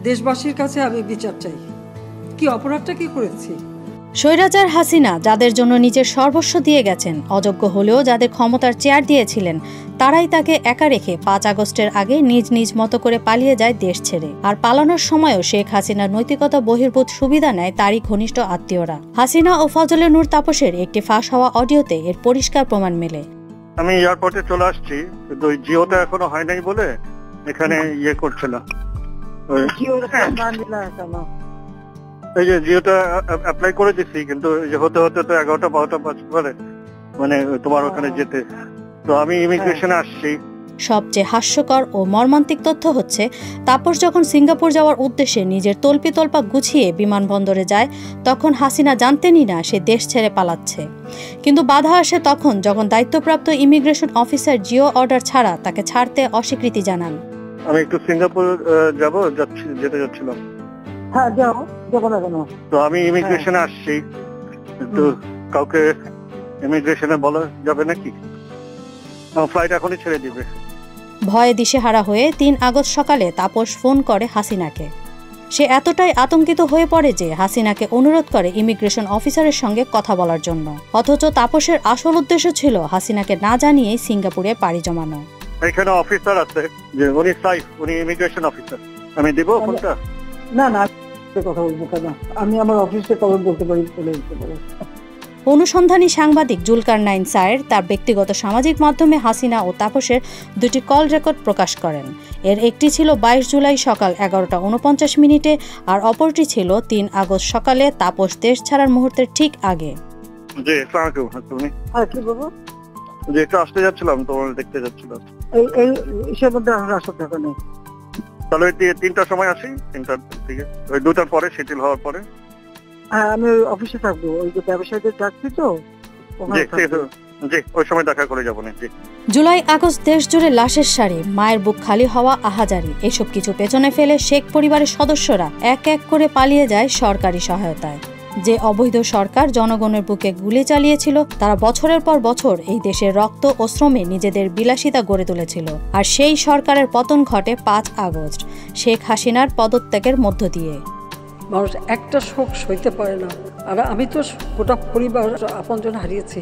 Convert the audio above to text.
দেশবাসীর কাছে আমি বিচার চাই। কি অপরাধটা কি করেছি? স্বৈরাচার হাসিনা যাদের জন্য নিজের সর্বস্ব দিয়ে গেছেন, অযোগ্য হলেও যাদের ক্ষমতার চেয়ার দিয়েছিলেন, তারাই তাকে একা রেখে 5 আগস্টের আগে নিজ নিজ মতো করে পালিয়ে যায় দেশ ছেড়ে। আর পালানোর সময়ও শেখ হাসিনার নৈতিকতা বহির্ভূত সুবিধা নেয় তারই ঘনিষ্ঠ আত্মীয়রা। হাসিনা ও ফজলে নূর তাপসের একটি ফাঁস হওয়া অডিওতে এর পরিষ্কার প্রমাণ মেলে। আমি এয়ারপোর্টে চলে আসছি, কিন্তু ওই জিওটা এখনো হয় নাই বলে এখানে ইয়ে করছে না। এই যে জিওটা অ্যাপ্লাই করে দিচ্ছি, কিন্তু হতে হতে তো 11টা 12টা বাজতে পারে, মানে তোমার ওখানে যেতে। তো আমি ইমিগ্রেশনে আসছি। সবচেয়ে হাস্যকর ও মর্মান্তিক তথ্য হচ্ছে, তাপস যখন সিঙ্গাপুর যাওয়ার উদ্দেশ্যে নিজের তল্পা গুছিয়ে বিমানবন্দরে যায়, তখন হাসিনা জানতেনই না সে দেশ ছেড়ে পালাচ্ছে। কিন্তু বাধা আসে তখন, যখন দায়িত্বপ্রাপ্ত ইমিগ্রেশন অফিসার জিও অর্ডার ছাড়া তাকে ছাড়তে অস্বীকৃতি জানান। আমি একটু সিঙ্গাপুর যেতে যাচ্ছিলাম। হ্যাঁ যাও, যাবো না কেন? তো আমি ইমিগ্রেশনে আসছি, কিন্তু কাউকে ইমিগ্রেশনে বলা যাবে নাকি? ফ্লাইট এখনই ছেড়ে দিবে। ভয়ে দিশেহারা হয়ে 3 আগস্ট সকালে তাপস ফোন করে হাসিনাকে। সে এতটাই আতঙ্কিত হয়ে পড়ে যে হাসিনাকে অনুরোধ করে ইমিগ্রেশন অফিসারের সঙ্গে কথা বলার জন্য। অথচ তাপসের আসল উদ্দেশ্য ছিল হাসিনাকে না জানিয়েই সিঙ্গাপুরে পাড়ি জমানো। এখানে অফিসার আছে, যে উনি সাইফ, উনি ইমিগ্রেশন অফিসার। আমি দিব ফোনটা? না না, কথা বলবো কেন? আমি আমার অফিসে খবর বলতে পারি, চলে যেতে পারি। অনুসন্ধানী সাংবাদিক জুলকারনাইন সায়ের তার ব্যক্তিগত সামাজিক মাধ্যমে হাসিনা ও তাপসের 2টি কল রেকর্ড প্রকাশ করেন। এর একটি ছিল 22 জুলাই সকাল 11টা 49 আর অপরটি ছিল 3 আগস্ট সকালে তাপস দেশ ছাড়ার মুহূর্তের ঠিক আগে। জি, আসসালামু আলাইকুম। তুমি? হ্যাঁ, কি বলবো? যে একটু আসতে যাচ্ছিলাম, তোমার দেখতে যাচ্ছিলাম। এই ইসের মধ্যে রাস্তা থাকা নেই। তাহলে 3টার সময় আসি, 3টার দিকে, ওই 2টার পরে, শিথিল হওয়ার পরে। হ্যাঁ, আমি অফিসে থাকবো। ওই যে ব্যবসায়ীদের ডাকছি তো, জি, ওই সময় দেখা করে যাবো না। জি। জুলাই আগস্ট দেশ জুড়ে লাশের সারি, মায়ের বুক খালি হওয়া, আহাজারি, এসব কিছু পেছনে ফেলে শেখ পরিবারের সদস্যরা এক এক করে পালিয়ে যায় সরকারি সহায়তায়। যে অবৈধ সরকার জনগণের বুকে গুলি চালিয়েছিল, তারা বছরের পর বছর এই দেশের রক্ত ও শ্রমে নিজেদের বিলাসিতা গড়ে তুলেছিল। আর সেই সরকারের পতন ঘটে 5 আগস্ট শেখ হাসিনার পদত্যাগের মধ্য দিয়ে। মানুষ একটা শোক সইতে পারে না, আর আমি তো গোটা পরিবার আপনজন হারিয়েছি।